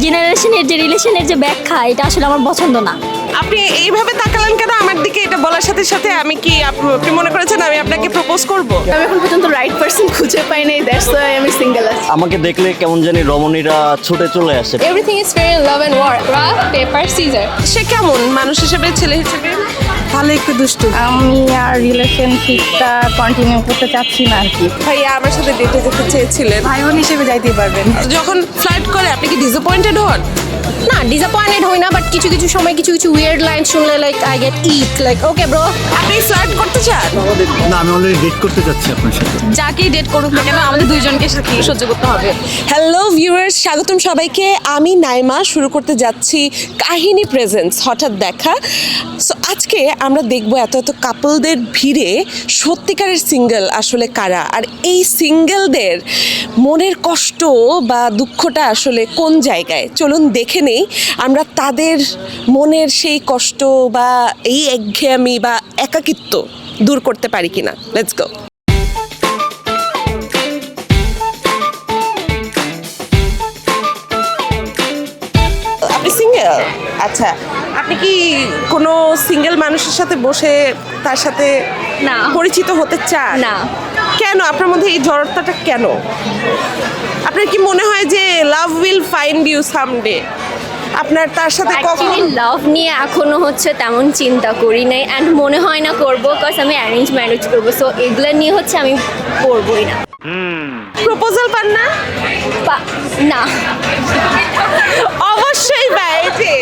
জেনারেশনের যে রিলেশনের যে ব্যাখ্যা এটা আসলে আমার পছন্দ না। আপনি এইভাবে তাকালেন কেন আমার দিকে? এটা বলার সাথে সাথে আমি কি আপনি মনে করেছেন আমি আপনাকে প্রপোজ করব? আমি এখন পর্যন্ত রাইট পারসন খুঁজে পাই নাই, দ্যাটস ওয়াই আমি সিঙ্গেল আছি। আমাকে দেখলে কেমন জানি রমণীরা ছুটে চলে আসে। Everything is fair in love and war. Rock, paper, scissor. সে কেমন মানুষ হিসেবে, ছেলে হিসেবে? ভালো, একটু দুষ্টু। আমি আর রিলেশনশিপটা কন্টিনিউ করতে চাচ্ছি না আর কি। ভাইয়া আমার সাথে ডেটে যেতে চেয়েছিলেন, ভাই বোন হিসেবে যাইতে পারবেন। যখন ফ্লার্ট করে আপনি কি ডিসঅ্যাপয়েন্টেড হন? না, ডিসঅ্যাপয়েন্টেড হই না, বাট কিছু কিছু সময় কিছু কিছু উইয়ার্ড লাইন শুনলে like I get ick like okay bro. আপনি ফ্লার্ট করতে চান? না, আমি অলরেডি ডেট করতে চাচ্ছি আপনার সাথে। যাকেই ডেট করুক না কেন আমাদের দুইজনকে সাথে সহ্য করতে হবে। হ্যালো ভিউয়ার্স, স্বাগতম সবাইকে। আমি নাইমা শুরু করতে যাচ্ছি কাহিনী প্রেজেন্স হঠাৎ দেখা। সো আজকে আমরা দেখব এত এত কাপলদের ভিড়ে সত্যিকারের সিঙ্গেল আসলে কারা, আর এই সিঙ্গেলদের মনের কষ্ট বা দুঃখটা আসলে কোন জায়গায়। চলুন দেখে নেই আমরা তাদের মনের সেই কষ্ট বা এই একঘেয়েমি বা একাকিত্ব দূর করতে পারি কিনা। Let's go. আপনি সিঙ্গেল? আচ্ছা, আপনি কি কোনো সিঙ্গেল মানুষের সাথে বসে তার সাথে না। পরিচিত হতে চান? না। কেন আপনার মধ্যে এই জড়তাটা কেন? আপনার কি মনে হয় যে love will find you someday? আপনার তার সাথে কখন? অ্যাকচুয়ালি লাভ নিয়ে এখনো হচ্ছে তেমন চিন্তা করি নাই, অ্যান্ড মনে হয় না করবো, বিকজ আমি অ্যারেঞ্জ ম্যারেজ করবো। সো এগুলো নিয়ে হচ্ছে আমি করবোই না। প্রপোজাল পান না? না। অবশ্যই বাইরে।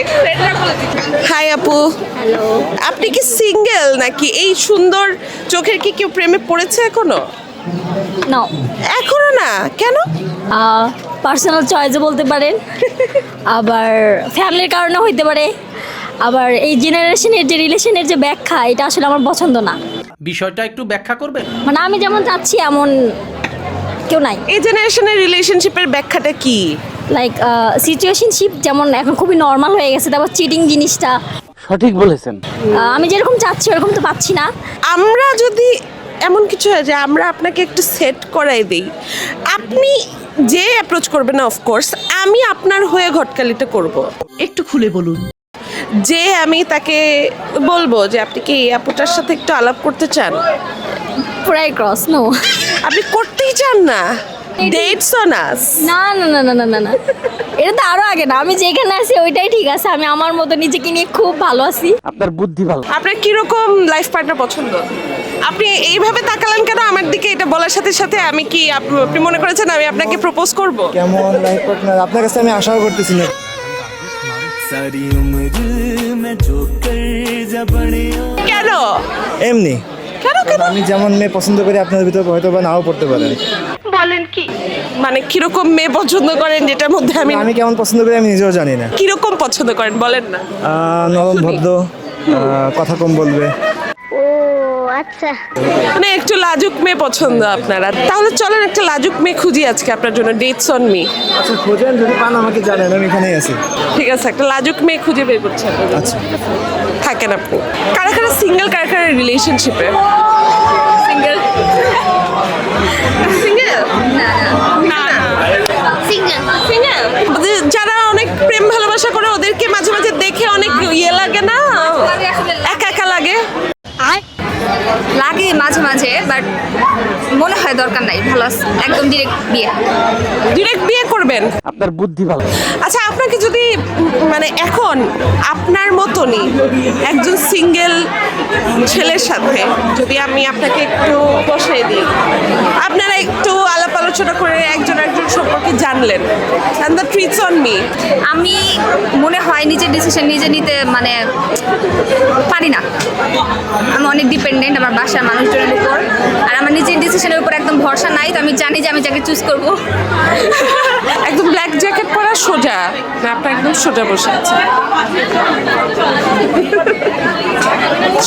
হাই আপু, হ্যালো। আপনি কি সিঙ্গেল নাকি? এই সুন্দর চোখের কি কেউ প্রেমে পড়েছে এখনো? না। এখনো না? কেন? পার্সোনাল চয়েসে বলতে পারেন, আবার ফ্যামিলির কারণে হইতে পারে, আবার এই জেনারেশনের যে রিলেশনের যে ব্যাখ্যা এটা আসলে আমার পছন্দ না। বিষয়টা একটু ব্যাখ্যা করবেন? মানে আমি যেমন চাচ্ছি এমন কেউ নাই। এই জেনারেশনের রিলেশনশিপের ব্যাখ্যাটা কি? লাইক সিচুয়েশনশিপ যেমন এখন খুবই নর্মাল হয়ে গেছে, তারপর চিটিং জিনিসটা। সঠিক বলেছেন। আমি যেরকম চাচ্ছি ওরকম তো পাচ্ছি না। আমরা যদি এমন কিছু হয় যে আমরা আপনাকে একটু সেট করাই দেই, আপনি যে অ্যাপ্রোচ করবেন না, অফকোর্স আমি আপনার হয়ে ঘটকালিটা করব। একটু খুলে বলুন। যে আমি তাকে বলবো যে আপনি কি এই আপুটার সাথে একটু আলাপ করতে চান? পুরাই ক্রস। নো। আপনি করতেই চান না? ডেটস অন আস? না না না না না না না, এটা তো আরো আগে না। আমি যেখানে আছি ওইটাই ঠিক আছে। আমি আমার মতো নিজেকে নিয়ে খুব ভালো আছি। আপনার বুদ্ধি ভালো। আপনার কিরকম লাইফ পার্টনার পছন্দ? আপনি এইভাবে তাকালেন কেন আমার দিকে? এটা বলার সাথে সাথে আমি কি আপনি মনে করেছেন আমি আপনাকে প্রপোজ করব? কেমন লাইফ পার্টনার আপনার কাছে আমি আশাও করতেছি না। কেন? এমনি কেন কেন? আমি যেমন মেয়ে পছন্দ করি আপনার ভিতর হয়তো বা নাও পড়তে পারেন। মানে কিরকম মেয়ে পছন্দ করেন যেটার মধ্যে আমি কেমন পছন্দ করি আমি নিজেও জানি না। কিরকম পছন্দ করেন বলেন না। নরম ভদ্র, কথা কম বলবে। মানে একটু লাজুক মেয়ে পছন্দ আপনারা। তাহলে চলেন একটা লাজুক মেয়ে খুঁজি আজকে আপনার জন্য। Dates on me. আচ্ছা, খোঁজেন, যদি পান আমাকে জানেন, আমি এখানেই আছি। ঠিক আছে, একটা লাজুক মেয়ে খুঁজে বের করছি আপনার জন্য। আচ্ছা, থাকেন আপনি। কারা কারা সিঙ্গেল, কারা কারা রিলেশনশিপে? সিঙ্গেল? সিঙ্গেল? না না সিঙ্গেল। সিঙ্গেল যারা অনেক প্রেম ভালোবাসা করে ওদেরকে মাঝে মাঝে দেখে অনেক ইয়ে লাগে না, একা একা লাগে? লাগে মাঝে মাঝে, বাট মনে হয় দরকার নাই, ভালো আছে একদম ডিরেক্ট বিয়ে। ডিরেক্ট বিয়ে করবেন? আপনার বুদ্ধি ভালো। আচ্ছা, আপনাকে যদি মানে এখন আপনার মতনই একজন সিঙ্গেল ছেলের সাথে যদি আমি আপনাকে একটু বসাই দিই, আপনারা একটু আলাপ আলোচনা করে একজন একজন সম্পর্কে জানলেন, and the treats on me. আমি মনে হয় নিজের ডিসিশন নিজে নিতে মানে পারি না। আমি অনেক ডিপেন্ডেন্ট আমার বাসার মানুষজনের উপর, আর আমার নিজের ডিসিশনের উপর একদম ভরসা নাই। তো আমি জানি যে আমি যাকে চুজ করব। একদম ব্ল্যাক জ্যাকেট পরা সোজা না? আপনার একদম সোজা বসে আছে।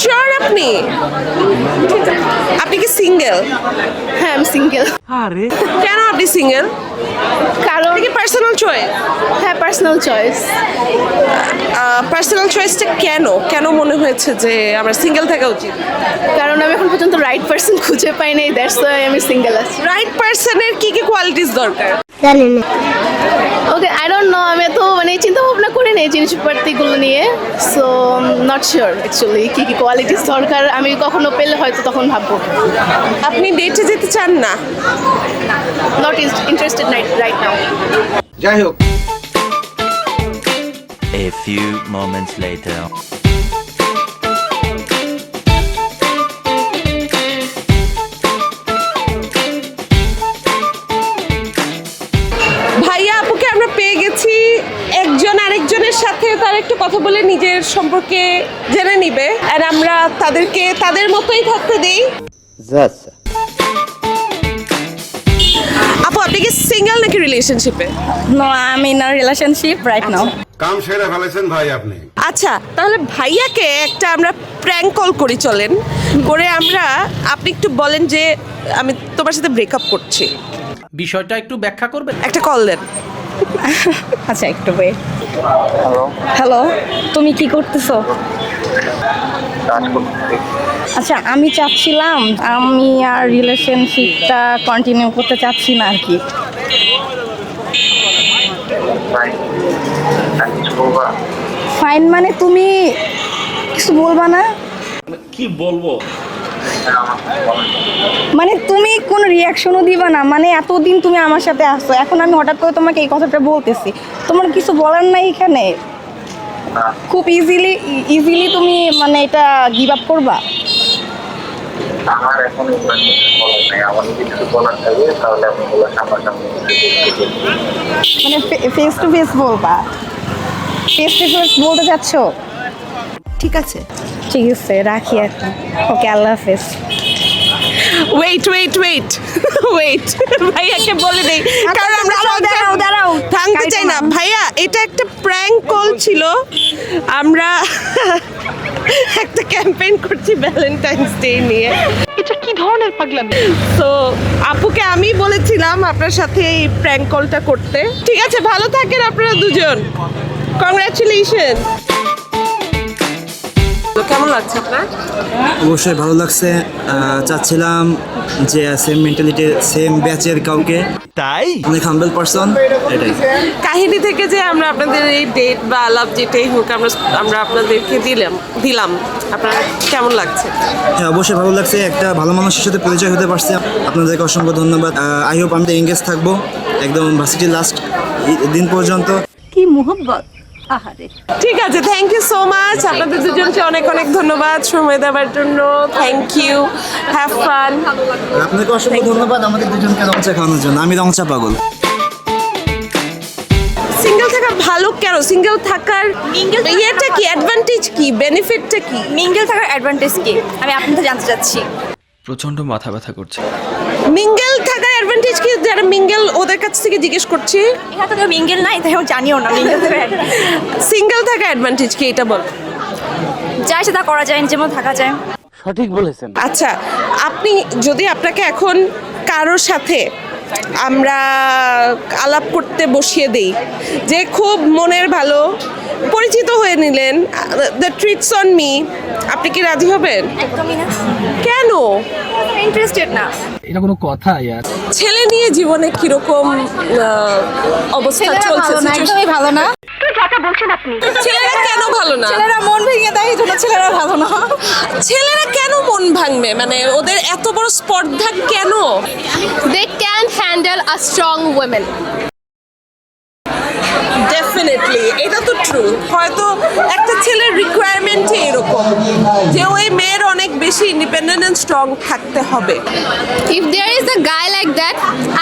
শিওর আপনি? আপনি কি সিঙ্গেল? হ্যাঁ, আমি সিঙ্গেল। কেন আপনি সিঙ্গেল? কারণ কি পার্সোনাল চয়েস? হ্যাঁ, পার্সোনাল চয়েস। পার্সোনাল চয়েসটা কেন কেন মনে হয়েছে যে আমার সিঙ্গেল থাকা উচিত? কারণ আমি এখন পর্যন্ত রাইট পারসন খুঁজে পাই নাই, দ্যাটস ওয়াই আমি সিঙ্গেল আছি। রাইট পার্সনের কি কি কোয়ালিটিস দরকার? Okay, I don't know. আমি তো মানে করেন এই জিনিসপাতিগুলো নিয়ে, সো নট শিওর অ্যাকচুয়ালি কী কী কোয়ালিটিস দরকার, আমি কখনো পেলে হয়তো তখন ভাববো। আপনি ডেটে যেতে চান না? Not interested right now. যাই হোক, A few moments later. ভাইয়া আপুকে আমরা পেয়ে গেছি, একজন আরেকজনের সাথে তার একটু কথা বলে নিজের সম্পর্কে জেনে নিবে, আর আমরা তাদেরকে তাদের মতোই থাকতে দেই। আপু, আপনি কি সিঙ্গেল নাকি রিলেশনশিপে? No, I am in a relationship right now. কাম সেরে ফেলেছেন ভাই আপনি। আচ্ছা, তাহলে ভাইয়াকে একটা আমরা প্র্যাঙ্ক কল করি, চলেন করে আমরা, আপনি একটু বলেন যে আমি তোমার সাথে ব্রেকআপ করছি, বিষয়টা একটু ব্যাখ্যা করবেন। একটা কল দেন। আচ্ছা একটু ওয়েট। হ্যালো, তুমি কি করতেছো? আচ্ছা, আমি চাচ্ছিলাম আমি আর রিলেশনশিপটা কন্টিনিউ করতে চাচ্ছি না আর কি। ফাইন মানে তুমি কিছু বলবা না? কি বলবো? মানে তুমি কোনো রিয়াকশনও দিবা না? মানে এতদিন তুমি আমার সাথে আসছো, এখন আমি হঠাৎ করে তোমাকে এই কথাটা বলতেছি, তোমার কিছু বলার নাই এখানে? খুব ইজিলি তুমি মানে এটা গিভ আপ করবা? আমার এখন বলার নাই, আমার যদি কিছু বলার থাকে তাহলে আমি বলে সামনাসামনি মানে ফেস টু ফেস বলবা? ফেস টু ফেস বলতে চাচ্ছ? ঠিক আছে, ঠিক আছে, রাখি এখন। ওকে, আল্লাহ হাফেজ। ওয়েট ভাইয়াকে বলে দেই, কারণ আমরা দাঁড়াও ভাঙতে চাই না। ভাইয়া, এটা একটা প্র্যাঙ্ক কল ছিল, আমরা একটা ক্যাম্পেইন করছি ভ্যালেন্টাইন্স ডে নিয়ে। এটা কি ধরনের পাগলামি? তো আপুকে আমি বলেছিলাম আপনার সাথে এই প্র্যাঙ্ক কলটা করতে। ঠিক আছে, ভালো থাকেন আপনারা দুজন, কংগ্রাচুলেশন। কেমন লাগছে আপনার? অবশ্যই ভালো লাগছে। চাচ্ছিলাম যে সেম মেন্টালিটি, সেম ব্যাচের কাউকে, তাই অনেক হাম্বল পারসন, এটাই। কাহিনী থেকে যে আমরা আপনাদের এই ডেট বা আলাপ যেটাই হোক আমরা আপনাদেরকে দিলাম, আপনার কেমন লাগছে? হ্যাঁ, অবশ্যই ভালো লাগছে। একটা ভালো মানুষের সাথে পরিচয় হতে পারছি। আপনাদেরকে অসংখ্য ধন্যবাদ। আই হোপ আমি এঙ্গেজ থাকবো একদম ভার্সিটির লাস্ট দিন পর্যন্ত। কি মোহব্বত! আহারে, ঠিক আছে, থ্যাংক ইউ সো মাচ। আপনাদের দুজনকে অনেক অনেক ধন্যবাদ সময় দেওয়ার জন্য। Thank you, have fun. আপনাকে অসংখ্য ধন্যবাদ আমাদের দুজনকে রংচা খাওয়ানোর জন্য। আমি রংচা পাগল। সিঙ্গেল থাকা ভালো কেন? সিঙ্গেল থাকার ইয়েটা কি, অ্যাডভান্টেজ কি, বেনিফিটটা কি? মিঙ্গেল থাকার অ্যাডভান্টেজ কি আমি আপনাদের জানতে চাচ্ছি। প্রচন্ড মাথা ব্যথা করছে। মিঙ্গেল থাকার অ্যাডভান্টেজ কি? যারা মিঙ্গেল ওদের কাছ থেকে জিজ্ঞেস করছি। এখানে তো কেউ মিঙ্গেল নাই, তাই আমি জানিও না মিঙ্গেল থাকার সিঙ্গেল থাকার অ্যাডভান্টেজ কি, এটা বল। যা ইচ্ছে তা করা যায়, যেমন থাকা যায়। সঠিক বলেছেন। আচ্ছা, আপনি যদি আপনাকে এখন কারোর সাথে আমরা আলাপ করতে বসিয়ে দেই, যে খুব মনের ভালো, পরিচিত হয়ে নিলেন, দ্য ট্রিটস অন মি, আপনি কি রাজি হবেন? একদমই না, কেন? ইন্টারেস্টেড না। এটা কোনো কথা ইয়ার? ছেলে নিয়ে জীবনে কিরকম অবস্থা চলছে? একদমই ভালো না। ছেলেরা কেন ভালো না? ছেলেরা মন ভেঙে দেয়, এই জন্য ছেলেরা ভালো না। ছেলেরা কেন মন ভাঙবে? মানে ওদের এত বড় স্পর্ধা কেন? They can't handle a strong woman. Definitely, এটা তো ট্রু। হয়তো একটা ছেলের রিকোয়ারমেন্টই এরকম যে ওই মেয়ের অনেক বেশি ইন্ডিপেন্ডেন্ট এন্ড স্ট্রং থাকতে হবে। If there is a guy like that,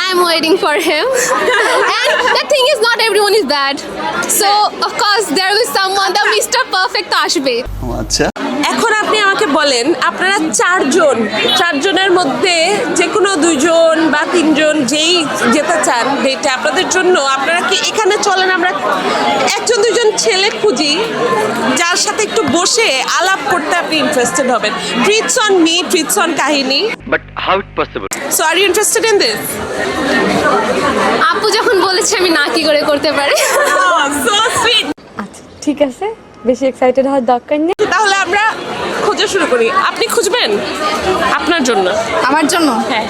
I'm waiting for him. And the thing is, not everyone is bad. So, of course, there will be someone, the Mr. Perfect তো আসবে। আচ্ছা, এখন আপনি আমাকে বলেন, আপনারা চারজনের মধ্যে যে কোনো দুইজন বা তিনজন যেই যেতে চান ডেটে আপনাদের জন্য, আপনারা কি এখানে চলেন আমরা একজন দুইজন ছেলে খুঁজি যার সাথে একটু বসে আলাপ করতে আপনি ইন্টারেস্টেড হবেন। Treats on me, treats on কাহিনী। But how it possible? So are you interested in this? আপু যখন বলেছে আমি না কি করে করতে পারি। So sweet. আচ্ছা ঠিক আছে, বেশি এক্সাইটেড হওয়ার দরকার নেই। তাহলে আমরা খোঁজা শুরু করি। আপনি খুঁজবেন আপনার জন্য? আমার জন্য? হ্যাঁ,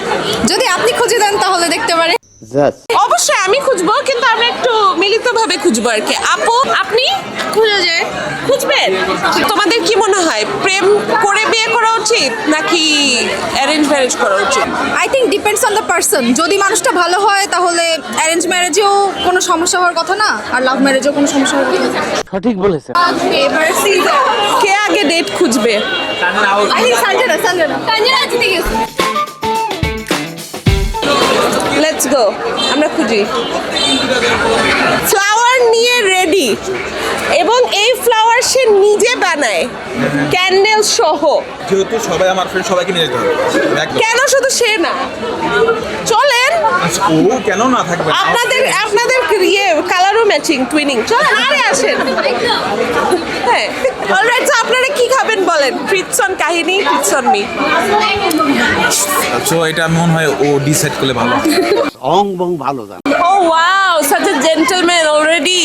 যদি আপনি খুঁজে দেন তাহলে দেখতে পারে। অবশ্যই আমি খুঁজবো, কিন্তু আমরা একটু মিলিতভাবে খুঁজবো আর কি। আপু, আপনি খুঁজবেন? তোমাদের কি মনে হয়, প্রেম করে বিয়ে করা উচিত নাকি অ্যারেঞ্জ ম্যারেজ করা উচিত? I think depends on the person. যদি মানুষটা ভালো হয় তাহলে অ্যারেঞ্জ ম্যারেজেও কোনো সমস্যা হওয়ার কথা না, আর লাভ ম্যারেজেও কোনো সমস্যা হওয়ার কথা না। সঠিক বলেছেন। এবার সিজার। কে আগে ডেট খুঁজবে? আই থিঙ্ক সঞ্জনা জিতে গেছে। লেটস গো, আমরা খুঁজি। ফ্লাওয়ার নিয়ে রেডি, এবং এই ফ্লাওয়ার সে নিজে বানায় ক্যান্ডেল সহ। যেহেতু সবাই আমার ফ্রেন্ড, সবাইকে নিয়ে যেতে হবে। কেন শুধু সে না, চলেন। ও কেন না থাকবে? আপনাদের ইয়ে কালারও ম্যাচিং, টুইনিং। চলেন, আরে আসেন। হ্যাঁ, অলরাইট। তো আপনারা কি খাবেন বলেন? ফ্রিটসন কাহিনী, ফ্রিটসন মি। সো এটা মনে হয় ও ডিসাইড করলে ভালো। Oh wow, such a gentleman already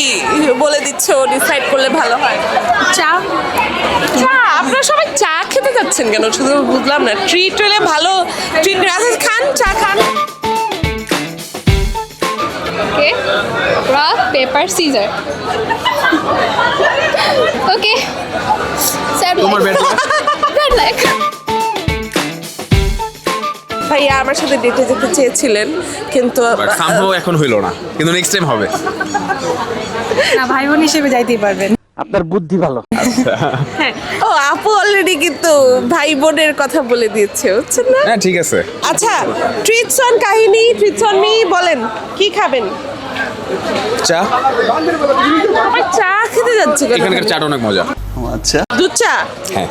বলে দিচ্ছে ও ডিসাইড করলে ভালো হয়। চা আপনারা সবাই চা খেতে যাচ্ছেন কেন? শুধু বুঝলাম না। ট্রিট হলে ভালো, ট্রিট খান, চা খান। ওকে, রক পেপার সিজার। ওকে, তোমার ব্যাড লাক। ভাইয়া আমার সাথে ডেটে যেতে চেয়েছিলেন, কিন্তু সম্ভব এখন হইলো না, কিন্তু নেক্সট টাইম হবে। না, ভাই বোন হিসেবে যাইতেই পারবেন। আপনার বুদ্ধি ভালো। হ্যাঁ, ও আপু অলরেডি কিন্তু ভাই বোনের কথা বলে দিয়েছে, বুঝছেন না? হ্যাঁ ঠিক আছে। আচ্ছা, ট্রিটসন কাহিনী, ট্রিটসন মি বলেন, কি খাবেন? চা, আমার চা খেতে যাচ্ছে কেন? এখানকার চাটা অনেক মজা। আচ্ছা, দুধ চা? হ্যাঁ।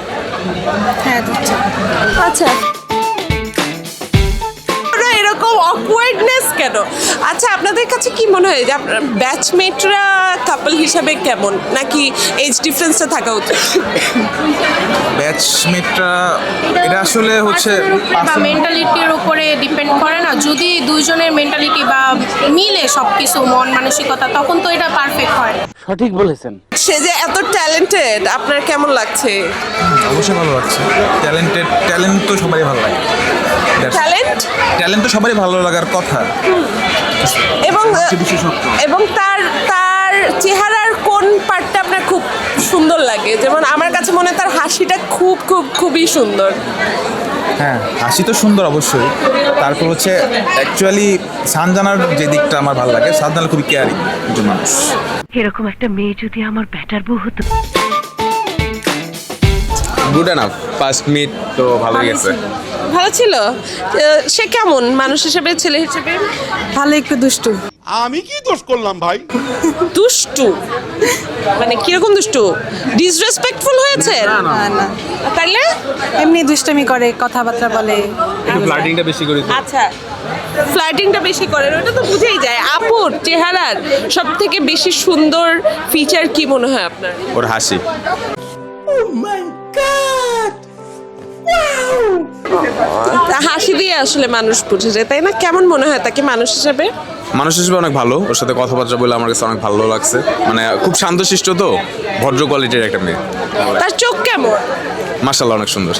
আচ্ছা, ওরা এরকম অকওয়ার্ডনেস কেন? আচ্ছা, আপনাদের কাছে কি মনে হয় যে আপনার ব্যাচমেটরা কাপল হিসাবে কেমন, নাকি এজ ডিফারেন্সটা থাকা উচিত? ব্যাচমেটরা এটা আসলে হচ্ছে মেন্টালিটির উপরে ডিপেন্ড করে না। যদি দুইজনের মেন্টালিটি বা মিলে সবকিছু, মন মানসিকতা, তখন তো এটা পারফেক্ট হয়। সঠিক বলেছেন। সে যে এত ট্যালেন্টেড, আপনার কেমন লাগছে? অবশ্যই ভালো লাগছে। ট্যালেন্ট তো সবারই ভালো লাগে। ট্যালেন্ট তো সবারই ভালো লাগার কথা। এবং তার চেহারার কোন পার্টটা আপনার খুব সুন্দর লাগে? যেমন আমার কাছে মনে হয় তার হাসিটা খুবই সুন্দর। হ্যাঁ, হাসি তো সুন্দর অবশ্যই। তারপর হচ্ছে অ্যাকচুয়ালি সানজানার যে দিকটা আমার ভালো লাগে, সানজানা খুবই কেয়ারিং একজন মানুষ। এরকম একটা মেয়ে যদি আমার ব্যাটার বউ হতো। গুড এনাফ, ফার্স্ট মিট তো ভালো গেছে। ভালো ছিল। সে কেমন মানুষ হিসেবে, ছেলে হিসেবে? ভালো, একটু দুষ্টু। আমি কি দোষ করলাম ভাই? দুষ্টু মানে কিরকম দুষ্টু? ডিসরেসপেক্টফুল হয়েছে? না, তাইলে এমনি দুষ্টামি করে, কথাবার্তা বলে। একটু ফ্লার্টিংটা বেশি করে। আচ্ছা, ফ্লার্টিংটা বেশি করেন, ওটা তো বুঝেই যায়। আপুর চেহারার সব থেকে বেশি সুন্দর ফিচার কি মনে হয় আপনার? ওর হাসি। হাসি দিয়ে আসলে মানুষ বুঝে যায়, তাই না? কেমন মনে হয় তাকে মানুষ হিসেবে? মানুষ হিসেবে অনেক ভালো। ওর সাথে কথাবার্তা বলে আমার কাছে অনেক ভালো লাগছে। মানে খুব শান্তশিষ্ট, তো ভদ্র কোয়ালিটির একটা মেয়ে। তার চোখ কেমন? মাশাআল্লাহ অনেক সুন্দর।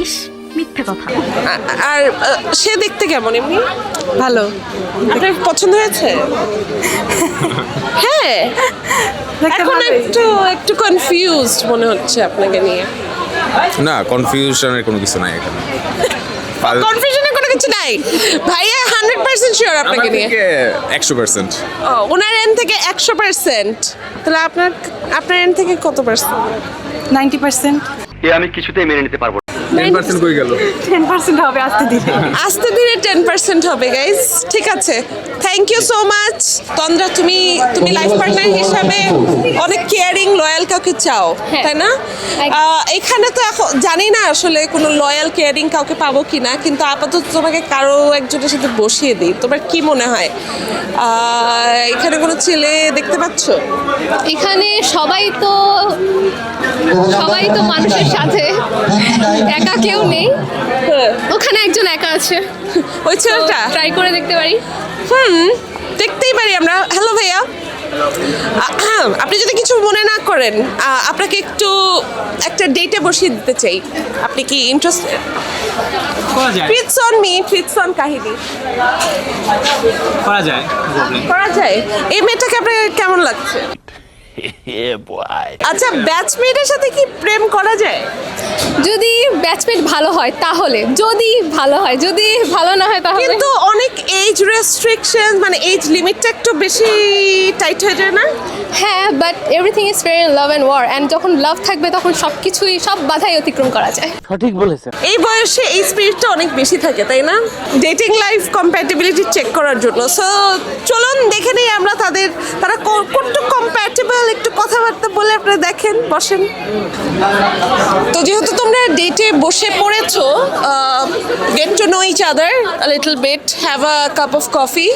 ইস, মিথ্যে কথা। আর সে দেখতে কেমন এমনি? ভালো। আপনার পছন্দ হয়েছে? হ্যাঁ, এখন একটু কনফিউজড মনে হচ্ছে আপনাকে নিয়ে। না, কনফিউশনের কোনো কিছু নাই এখানে। কনফিউশনের কোনো কিছু নাই ভাইয়া, 100% শিওর আপনাকে নিয়ে? 100%। ওনার এন্ড থেকে 100%। তাহলে আপনার এন্ড থেকে কত পার্সেন্ট? 90%। আমি কিছুতেই মেনে নিতে পারবো না। 10% কই গেল? 10% হবে আস্তে ধীরে। 10% হবে গাইস। ঠিক আছে, থ্যাংক ইউ সো মাচ। তন্দ্রা, তুমি লাইফ পার্টনার হিসাবে অনেক কেয়ারিং, লয়াল কাউকে চাও, তাই না? এখানে তো এখন জানি না আসলে কোনো লয়াল কেয়ারিং কাউকে পাবো কিনা, কিন্তু আপাতত তোমাকে কারো একজনের সাথে বসিয়ে দিই। তোমার কি মনে হয়, এখানে কোনো ছেলে দেখতে পাচ্ছ? এখানে সবাই তো মানুষের সাথে, একা কেউ নেই। ওখানে একজন একা আছে, ওই ছেলেটা ট্রাই করে দেখতে পারি। দেখতেই পারি আমরা। হ্যালো ভাইয়া, আপনি যদি কিছু মনে না করেন, আপনাকে একটু একটা ডেটে বসিয়ে দিতে চাই। আপনি কি ইন্টারেস্টেড? করা যায় treats on me, treats on কাহিনী। করা যায় করা যায়। এই মেয়েটাকে আপনার কেমন লাগছে? আচ্ছা, ব্যাচমেটের সাথে কি প্রেম করা যায়? যদি ব্যাচমেট ভালো হয় তাহলে, যদি ভালো হয়, যদি ভালো না হয় তাহলে কিন্তু অনেক এজ রেস্ট্রিকশন, মানে এজ লিমিটটা একটু বেশি টাইট হয়ে যায় না? হ্যাঁ, but everything is fair in love and war, and যখন লাভ থাকবে তখন সব কিছুই, সব বাধাই অতিক্রম করা যায়। সঠিক বলেছেন। এই বয়সে এই স্পিরিটটা অনেক বেশি থাকে, তাই না? ডেটিং লাইফ কম্প্যাটিবিলিটি চেক করার জন্য। সো চলুন দেখে নিই আমরা তারা কতটুকু কম্প্যাটেবল, একটু কথাবার্তা বলে আপনারা দেখেন, বসেন। তো যেহেতু তোমরা ডেটে বসে পড়েছো, get to know each other a little bit, have a cup of coffee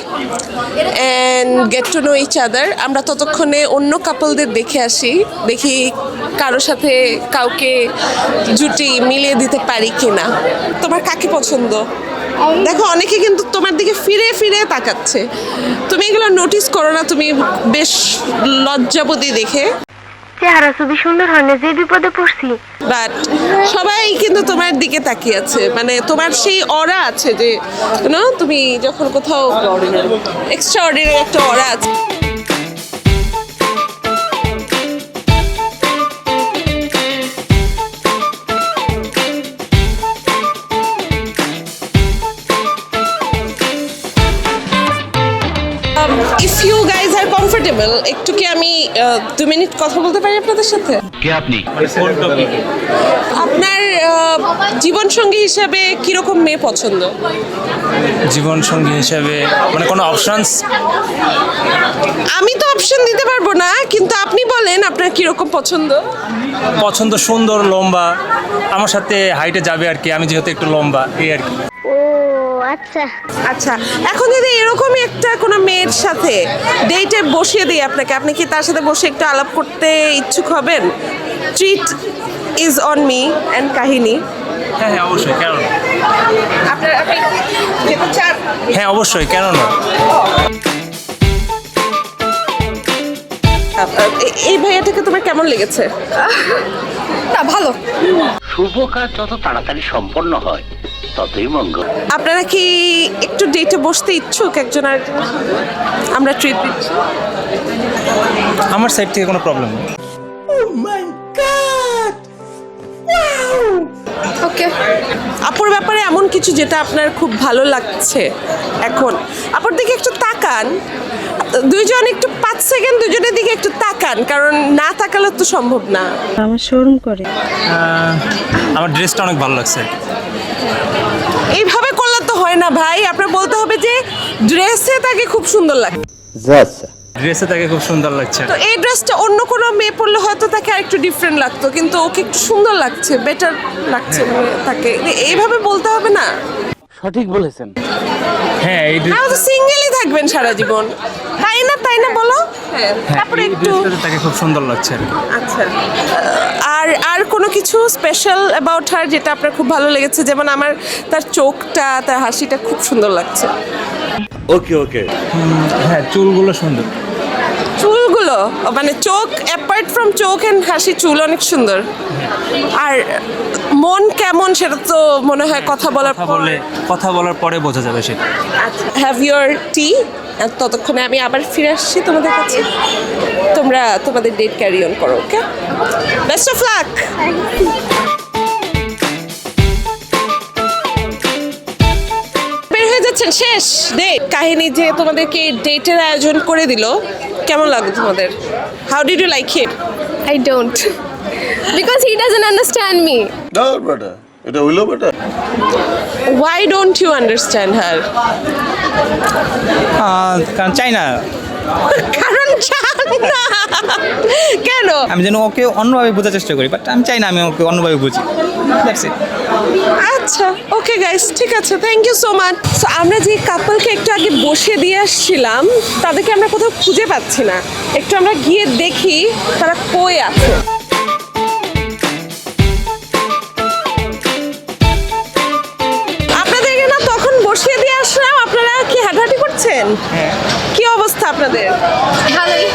and get to know each other. আমরা ততক্ষণে অন্য কাপলদের দেখে আসি, দেখি কারোর সাথে কাউকে জুটি মিলিয়ে দিতে পারি কিনা। তোমার কাকে পছন্দ? দেখো, অনেকে কিন্তু তোমার দিকে ফিরে ফিরে তাকাচ্ছে। তুমি এগুলো নোটিস করো না? তুমি বেশ লজ্জাবতী দেখে। চেহারা খুবই সুন্দর হয় না, যে বিপদে পড়ছি। বাট সবাই কিন্তু তোমার দিকে তাকিয়ে আছে, মানে তোমার সেই অরা আছে যে তুমি যখন কোথাও এক্সট্রা অর্ডিনারি একটা অরা আছে। If you guys are comfortable, একটু কি আমি 2 মিনিট কথা বলতে পারি আপনাদের সাথে? কে আপনি? আপনার জীবন সঙ্গী হিসাবে কিরকম মেয়ে পছন্দ? জীবন সঙ্গী হিসাবে মানে কোনো অপশনস? আমি তো অপশন দিতে পারবো না, কিন্তু আপনি বলেন আপনার কিরকম পছন্দ। পছন্দ সুন্দর, লম্বা, আমার সাথে হাইটে যাবে আর কি, আমি যেহেতু একটু লম্বা, এই আর কি। আচ্ছা, এখন যদি এরকমই একটা কোনো মেয়ের সাথে ডেটে বসিয়ে দিই আপনাকে, আপনি কি তার সাথে বসে একটু আলাপ করতে ইচ্ছুক হবেন? Treat is on me and কাহিনী। হ্যাঁ হ্যাঁ, অবশ্যই, কেন না? আপনি যেতে চান? হ্যাঁ অবশ্যই, কেন না? এই ভাইয়াটাকে তোমার কেমন লেগেছে? না, ভালো। শুভ কাজ যত তাড়াতাড়ি সম্পন্ন হয় ততই মঙ্গল। আপনারা কি একটু ডেটে বসতে ইচ্ছুক একজন আরেকজনের সাথে? আমরা ট্রিট দিচ্ছি। আমার সাইড থেকে কোনো প্রবলেম নেই। ওকে। আপুর ব্যাপারে এমন কিছু যেটা আপনার খুব ভালো লাগছে এখন? আপুর দিকে একটু তাকান, দুইজন একটু 5 সেকেন্ড দুজনের দিকে একটু তাকান, কারণ না তাকালে তো সম্ভব না। আমার শোরুম করে। আমার ড্রেসটা অনেক ভালো লাগছে। এইভাবে করলে তো হয় না ভাই, আপনার বলতে হবে যে ড্রেসে তাকে খুব সুন্দর লাগে। ড্রেসে তাকে খুব সুন্দর লাগছে। তো এই ড্রেসটা অন্য কোনো মেয়ে পরলে হয়তো তাকে আরেকটু ডিফারেন্ট লাগতো, কিন্তু ওকে একটু সুন্দর লাগছে, বেটার লাগছে তাকে। এইভাবে বলতে হবে না। সঠিক বলেছেন। হ্যাঁ, এই না, তো সিঙ্গেলই থাকবেন সারা জীবন, তাই না? তাই না বলো? হ্যাঁ, তারপরে একটু তাকে খুব সুন্দর লাগছে আর কি। আচ্ছা, আর কোনো কিছু স্পেশাল অ্যাবাউট হার যেটা আপনার খুব ভালো লেগেছে? যেমন আমার তার চোখটা, তার হাসিটা খুব সুন্দর লাগছে। ওকে ওকে। হ্যাঁ, চুলগুলো সুন্দর। চুলগুলো মানে চোখ, অ্যাপার্ট ফ্রম চোখ অ্যান্ড হাসি, চুল অনেক সুন্দর। আর মন কেমন সেটা তো মনে হয় কথা বলার পরে বোঝা যাবে সেটা। হ্যাভ ইউর টি। ততক্ষণে আমি আবার ফিরে আসছি তোমাদের কাছে। তোমরা তোমাদের ডেট ক্যারি অন করো। ওকে, বেস্ট অফ লাক। বের হয়ে যাচ্ছেন, শেষ ডেট। কাহিনী যে তোমাদেরকে ডেটের আয়োজন করে দিল, কেমন লাগলো তোমাদের? How did you like him? I don't. Because he doesn't understand me. না বেটা, এটা হইলো বেটা। Why don't you understand her? কারণ চাই না, কারণ চান না। কেন? আমি যেন ওকে অন্যভাবে বোঝার চেষ্টা করি, বাট আমি চাই না আমি ওকে অন্যভাবে বুঝি। That's it. আচ্ছা, ওকে গাইস, ঠিক আছে, thank you so much. So আমরা যে কাপলকে একটু আগে বসে দিয়ে আসছিলাম, তাদেরকে আমরা কোথাও খুঁজে পাচ্ছি না। একটু আমরা গিয়ে দেখি তারা কই আছে। আপনাদেরকে না তখন বসিয়ে দিয়ে আসলাম, আপনারা কি হাঁটাহাঁটি করছেন? হ্যাঁ। কি অবস্থা আপনাদের? ভালোই।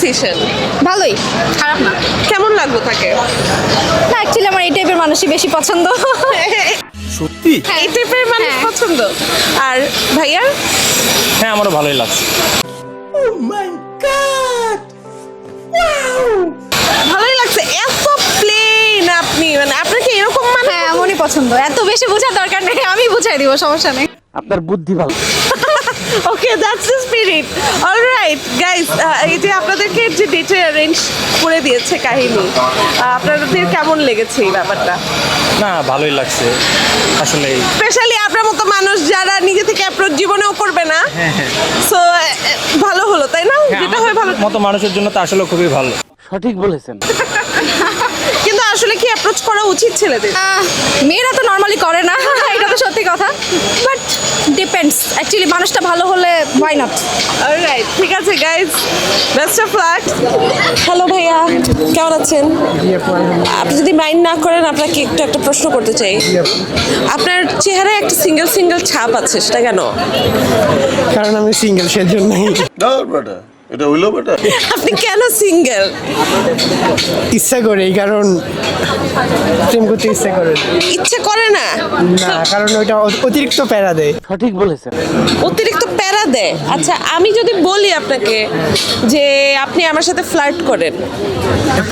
ডিসিশন? ভালোই, খারাপ না। কেমন লাগলো তাকে? না, অ্যাকচুয়ালি আমার এই টাইপের মানুষই বেশি পছন্দ। সত্যি এই টাইপের মানুষ পছন্দ। আর ভাইয়া? হ্যাঁ, আমারও ভালোই লাগছে। ভালোই লাগছে। এত প্লেন আপনি, মানে আপনার কি এরকম মানে? হ্যাঁ, এমনই পছন্দ। এত বেশি বোঝার দরকার নেই, আমি বুঝাই দিব, সমস্যা নেই। আপনার বুদ্ধি ভালো। Okay, that's the spirit. Alright guys, এই যে আপনাদেরকে যে ডেটে অ্যারেঞ্জ করে দিয়েছে কাহিনী, আপনাদের কেমন লেগেছে এই ব্যাপারটা? না, ভালোই লাগছে আসলে। স্পেশালি আপনার মতো মানুষ যারা নিজে থেকে অ্যাপ্রোচ জীবনেও করবে না, সো ভালো হলো, তাই না? যেটা হয় ভালো। মতো মানুষের জন্য তো আসলে খুবই ভালো। সঠিক বলেছেন। কিন্তু আসলে কি অ্যাপ্রোচ করা উচিত ছেলেদের? মেয়েরা তো নর্মালি করে না, এটা তো সত্যি কথা, বাট ডিপেন্ডস। অ্যাকচুয়ালি মানুষটা ভালো হলে হোয়াই নট। অলরাইট, ঠিক আছে guys, best of luck. Hello ভাইয়া, কেমন আছেন? আপনি যদি মাইন্ড না করেন, আপনাকে একটু একটা প্রশ্ন করতে চাই। আপনার চেহারায় একটা সিঙ্গেল সিঙ্গেল ছাপ আছে, সেটা কেন? কারণ আমি সিঙ্গেল, সেজন্যই। না বেটা, এটা হইলো বেটা? আপনি কেন সিঙ্গেল? ইচ্ছা করে, এই কারণ প্রেম করতে ইচ্ছা করে। ইচ্ছে করে না? না, কারণ ওইটা অতিরিক্ত প্যারা দেয়। সঠিক বলেছেন। অতিরিক্ত প্যারা দেয়? আচ্ছা, আমি যদি বলি আপনাকে যে আপনি আমার সাথে ফ্লার্ট করেন,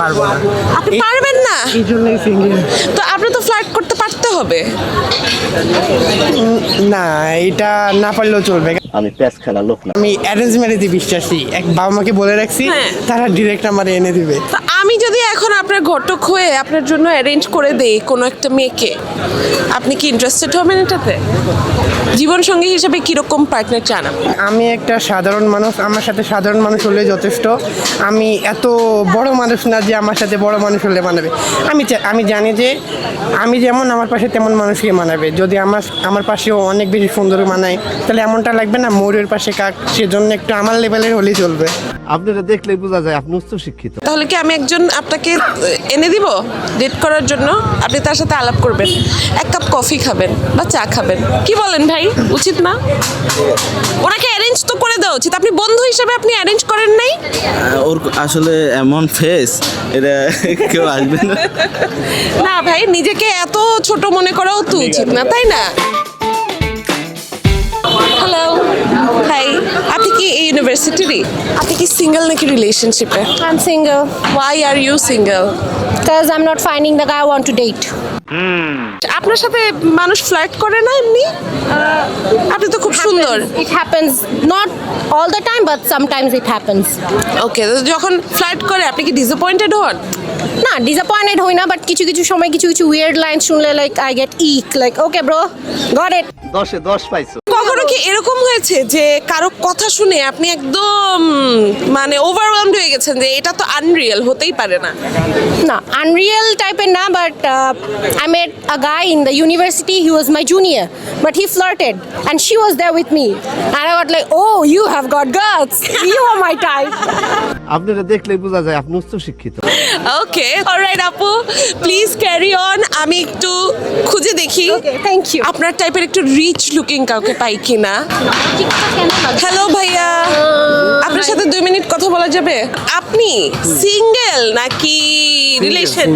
পারবো না, আপনি পারবেন না? এই জন্যই সিঙ্গেল। তো আপনি তো ফ্লার্ট করতে পারতে হবে। না, এটা না পারলেও চলবে। আমি প্যাচ খেলা লোক না। আমি অ্যারেঞ্জ ম্যারেজে বিশ্বাসী। এক বাবা মাকে বলে রাখছি, হ্যাঁ। তারা ডিরেক্ট আমার এনে দিবে। তো আমি যদি এখন আপনার ঘটক হয়ে আপনার জন্য অ্যারেঞ্জ করে দেই কোনো একটা মেয়েকে, আপনি কি ইন্টারেস্টেড হবেন এটাতে? জীবনসঙ্গী হিসেবে কিরকম পার্টনার চান আপনি? আমি একটা সাধারণ মানুষ, আমার সাথে সাধারণ মানুষ হলে যথেষ্ট। আমি এত বড় মানুষ না যে আমার সাথে বড় মানুষ হলে মানাবে। আমি জানি যে আমি যেমন আমার পাশে তেমন মানুষকে মানাবে। যদি আমার পাশেও অনেক বেশি সুন্দর মানায়, তাহলে এমনটা লাগবে না ময়ূরের পাশে কাক, সেজন্য একটু আমার লেভেলের হলেই চলবে। আপনারা দেখলে বোঝা যায় আপনি উচ্চ শিক্ষিত। তাহলে কি আমি একজন আপনাকে এনে দিব ডেট করার জন্য? আপনি তার সাথে আলাপ করবেন, এক কাপ কফি খাবেন বা চা খাবেন, কি বলেন ভাই? উচিত না? ওনাকে অ্যারেঞ্জ তো করে দেওয়া উচিত। আপনি বন্ধু হিসেবে আপনি অ্যারেঞ্জ করেন নাই? ওর আসলে এমন ফেস, এটা কেউ আসবে না। না ভাই, নিজেকে এত ছোট মনে করাও তো উচিত না, তাই না? হ্যালো, হাই, আপনি কি এই ইউনিভার্সিটিরই? আপনি কি সিঙ্গেল নাকি রিলেশনশিপে? I'm single why are you single? because I'm not finding the guy I want to date. আপনার সাথে মানুষ ফ্লার্ট করে না এমনি? আপনি তো খুব সুন্দর। It happens not all the time, but sometimes it happens. ওকে, যখন ফ্লার্ট করে আপনি কি ডিসঅ্যাপয়েন্টেড হন? না, ডিসঅ্যাপয়েন্টেড হই না, বাট কিছু কিছু সময় কিছু কিছু উইয়ার্ড লাইন শুনলে like I get ick, like okay bro, got it. 10-এ 10 পাইছো। কখনো কি এরকম হয়েছে যে কারো কথা শুনে আপনি একদম মানে ওভারওয়েলমড হয়ে গেছেন যে এটা তো আনরিয়েল, হতেই পারে না? না, আনরিয়েল টাইপের না, but I met a guy in the university. He was my junior, but he flirted, and she was there with me, and I got like, oh, you have got guts. You are my type. আপনারা দেখলে বোঝা যায় আপনি উচ্চ শিক্ষিত। ওকে, alright আপু, please carry on. আমি একটু খুঁজে দেখি Okay, thank you. আপনার টাইপের একটু রিচ লুকিং কাউকে পাই কিনা। হ্যালো ভাইয়া, আপনার সাথে 2 মিনিট কথা বলা যাবে? আপনি সিঙ্গেল নাকি রিলেশন?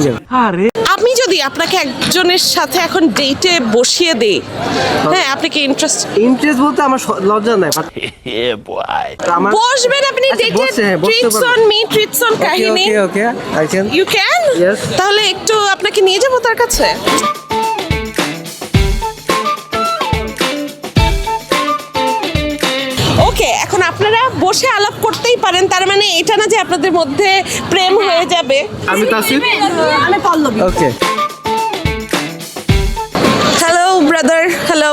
আমি যদি আপনাকে একজনের সাথে এখন ডেটে বসিয়ে দেই, হ্যাঁ, আপনি কি ইন্টারেস্ট? ইন্টারেস্ট বলতে আমার লজ্জা নাই। বসবেন আপনি ডেটে? Treats on me, treats on কাহিনী। Okay, I can. You can? Yes. তাহলে একটু আপনাকে নিয়ে যাবো তার কাছে। ওকে, এখন আপনারা বসে আলাপ করতেই পারেন, তার মানে এটা না যে আপনাদের মধ্যে প্রেম হয়ে যাবে। আমি তাসিফ। আমি পল্লবী। ওকে। হ্যালো ব্রাদার, হ্যালো,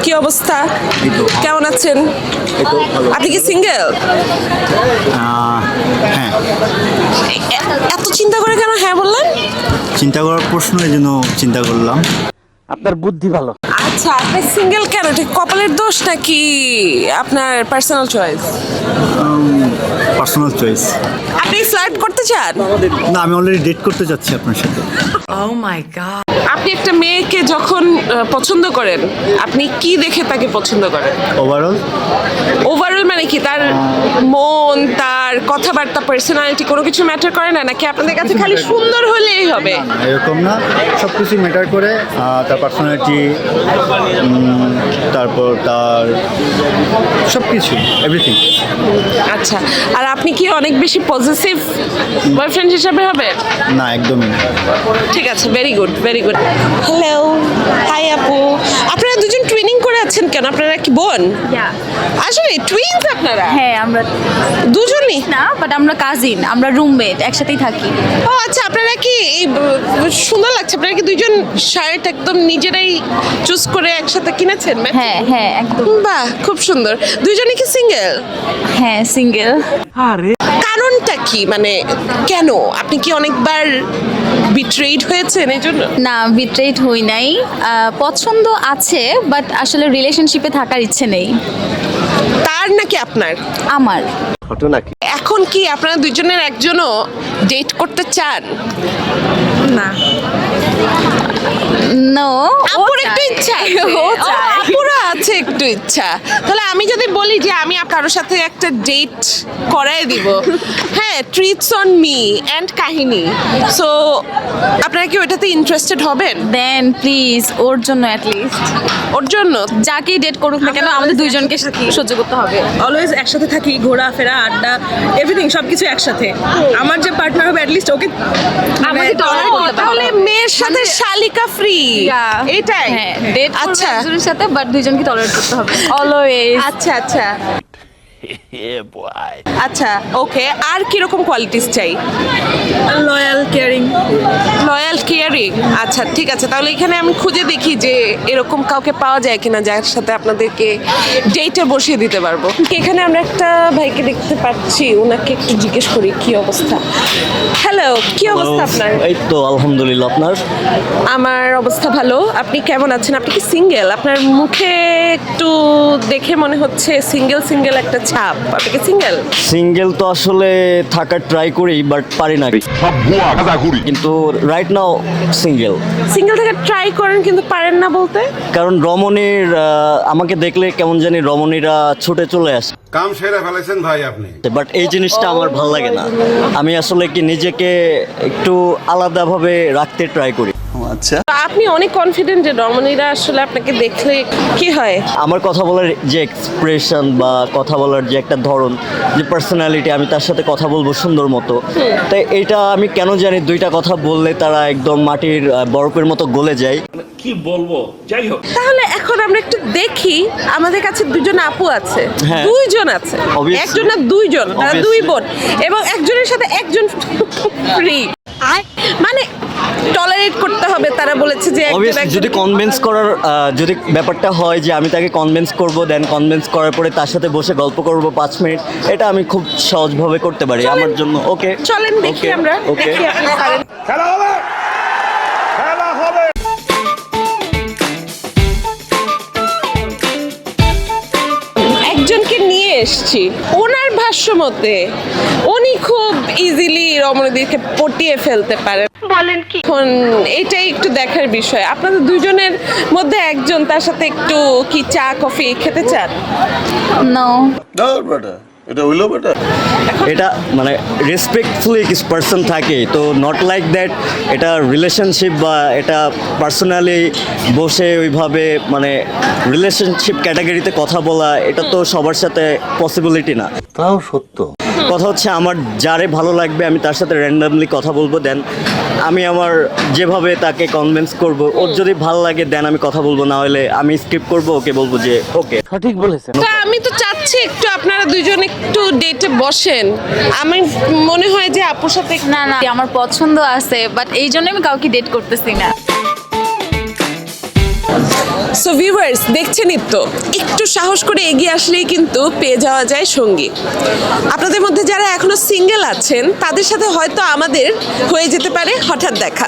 কি অবস্থা? কেমন আছেন? আপনি কি সিঙ্গেল? হ্যাঁ, এত চিন্তা করে কেন হ্যাঁ বললেন? চিন্তা করার প্রশ্ন, এই জন্য চিন্তা করলাম। আপনার বুদ্ধি ভালো। আচ্ছা, আপনি সিঙ্গেল কেন? ঠিক কপালের দোষ নাকি আপনার পার্সোনাল চয়েস? Personal choice. আপনি ফ্লার্ট করতে চান? না, আমি অলরেডি ডেট করতে যাচ্ছি আপনার সাথে। আপনি একটা মেয়েকে যখন পছন্দ করেন, আপনি কি দেখে তাকে পছন্দ করেন? ওভারঅল ওভারঅল মানে কি তার মন, তার কথাবার্তা, পার্সোনালিটি কোনো কিছু ম্যাটার করে না, নাকি আপনাদের কাছে খালি সুন্দর হলেই হবে? এরকম না, সব কিছু ম্যাটার করে। তার পার্সোনালিটি, তারপর তার সব কিছু, এভরিথিং। আচ্ছা, আর আপনি কি অনেক বেশি পজিটিভ বয়ফ্রেন্ড হিসাবে হবে? না, একদমই না। ঠিক আছে, very good, very good. Hello, hi আপু। আপনারা দুজন টুইনিং করে আছেন কেন? আপনারা কি বোন? আসলে টুইনস আপনারা? হ্যাঁ, আমরা দুজনই? না, বাট আমরা কাজিন, আমরা রুমমেট, একসাথেই থাকি। ও আচ্ছা, আপনারা কি এই সুন্দর লাগছে, আপনারা কি দুজন শার্ট একদম নিজেরাই চুজ করে একসাথে কিনেছেন? হ্যাঁ হ্যাঁ, একদম। বাহ, খুব সুন্দর। দুইজনই কি সিঙ্গেল? হ্যাঁ, সিঙ্গেল। কারণটা কি, মানে কেন? আপনি কি অনেকবার বিট্রেইড হয়েছেন এই জন্য? না, বিট্রেট হই নাই। পছন্দ আছে, বাট আসলে রিলেশনশিপে থাকার ইচ্ছে নেই। তার নাকি আপনার? আমার। ঘটনা কি? এখন কি আপনারা দুইজনের একজনও ডেট করতে চান? না, নো। আপুর একটু ইচ্ছা আছে। ও চায়। আপুরও আছে একটু ইচ্ছা। তাহলে আমি যদি বলি যে আমি কারোর সাথে একটা ডেট করায় দিব, হ্যাঁ, ট্রিটস অন মি এন্ড কাহিনী, সো আপনারা কি ওইটাতে ইন্টারেস্টেড হবেন? দেন প্লিজ, ওর জন্য অ্যাট লিস্ট। ওর জন্য যাকেই ডেট করুক না কেন, আমাদের দুইজনকে সহ্য করতে হবে। অলওয়েজ একসাথে থাকি, ঘোরাফেরা, আড্ডা, এভরিথিং সবকিছু একসাথে। আমার যে পার্টনার হবে অ্যাটলিস্ট ওকে আমাকে tolerate করতে পারবে। তাহলে মেয়ের সাথে শালিকা ফ্রি, এটাই? হ্যাঁ, ডেট আচ্ছা। আচ্ছা, একজনের সাথে, বাট দুইজনকে টলারেট করতে হবে অলওয়েজ। আচ্ছা আচ্ছা আচ্ছা, ওকে। আর কিরকম কোয়ালিটিস চাই? Loyal, caring. Loyal, caring. আচ্ছা, ঠিক আছে, তাহলে এখানে আমি খুঁজে দেখি যে এরকম কাউকে পাওয়া যায় কিনা যার সাথে আপনাদেরকে ডেটে বসিয়ে দিতে পারবো। এখানে আমরা একটা ভাইকে দেখতে পাচ্ছি, ওনাকে একটু জিজ্ঞেস করি কি অবস্থা। হ্যালো, কি অবস্থা আপনার? এই তো আলহামদুলিল্লাহ। আপনার? আমার অবস্থা ভালো। আপনি কেমন আছেন? আপনি কি সিঙ্গেল? আপনার মুখে একটু দেখে মনে হচ্ছে সিঙ্গেল সিঙ্গেল একটা ছাপ। আপনি কি সিঙ্গেল? সিঙ্গেল তো আসলে থাকার ট্রাই করি, বাট পারি না, কিন্তু রাইট নাও সিঙ্গেল। সিঙ্গেল থেকে ট্রাই করেন কিন্তু পারেন না বলতে? কারণ রমণীর আমাকে দেখলে কেমন জানি রমণীরা ছুটে চলে আসে, কাম সেরে ফেলেছেন ভাই আপনি। বাট এই জিনিসটা আমার ভালো লাগে না। আমি আসলে কি নিজেকে একটু আলাদাভাবে রাখতে ট্রাই করি। আচ্ছা, আপনি অনেক কনফিডেন্ট যে রমণীরা আসলে আপনাকে দেখলে কি হয়? আমার কথা বলার যে এক্সপ্রেশন বা কথা বলার যে একটা ধরন, যে পার্সোনালিটি, আমি তার সাথে কথা বলবো সুন্দর মতো, তাই এটা আমি কেন জানি দুইটা কথা বললে তারা একদম মাটির বরফের মতো গলে যায়। কি বলবো, যাই হোক। তাহলে এখন আমরা একটু দেখি, আমাদের কাছে দুজন আপু আছে, হ্যাঁ। দুইজন আছে, Obviously. একজন না দুইজন, তারা Obviously. দুই বোন, এবং একজনের সাথে একজন ফ্রি, মানে টলারেট করতে হবে। তারা বলেছে যে একজন Obviously, একজন- যদি কনভিন্স করার যদি ব্যাপারটা হয় যে আমি তাকে কনভিন্স করব, দেন কনভিন্স করার পরে তার সাথে বসে গল্প করব 5 মিনিট, এটা আমি খুব সহজভাবে করতে পারি আমার জন্য। ওকে, চলেন দেখি আমরা, ওকে। দেখি আপনি পারেন। খেলা হবে, খেলা হবে। একজনকে নিয়ে এসছি, ওনার ভাষ্য মতে উনি খুব ইজিলি রমণীদেরকে পটিয়ে ফেলতে পারেন। বলেন কি? এখন এটাই একটু দেখার বিষয়। আপনাদের দুজনের মধ্যে একজন তার সাথে একটু কি চা কফি খেতে চান? নো। ধর বেটা, এটা হইলো বেটা। এটা মানে রেসপেক্টফুলি কিছু পার্সন থাকে, তো নট লাইক দ্যাট এটা রিলেশনশিপ বা এটা পার্সোনালি বসে ওইভাবে মানে রিলেশনশিপ ক্যাটাগরিতে কথা বলা, এটা তো সবার সাথে পসিবিলিটি না। তাও সত্য। কথা হচ্ছে আমার যারে ভালো লাগবে আমি তার সাথে র্যান্ডামলি কথা বলবো, দেন আমি আমার যেভাবে তাকে কনভিন্স করব, ওর যদি ভালো লাগে দেন আমি কথা বলবো, না হলে আমি স্কিপ করব, ওকে বলবো যে ওকে। সঠিক বলেছেন। তা আমি তো চাচ্ছি একটু আপনারা দুজন একটু ডেটে বসেন। আমি মনে হয় যে আপুর সাথে না না, আমার পছন্দ আছে, বাট এই জন্য আমি কাউকে ডেট করতেছি না। সো ভিউয়ার্স, দেখছেনই তো, একটু সাহস করে এগিয়ে আসলেই কিন্তু পেয়ে যাওয়া যায় সঙ্গী। আপনাদের মধ্যে যারা এখনো সিঙ্গেল আছেন তাদের সাথে হয়তো আমাদের হয়ে যেতে পারে হঠাৎ দেখা।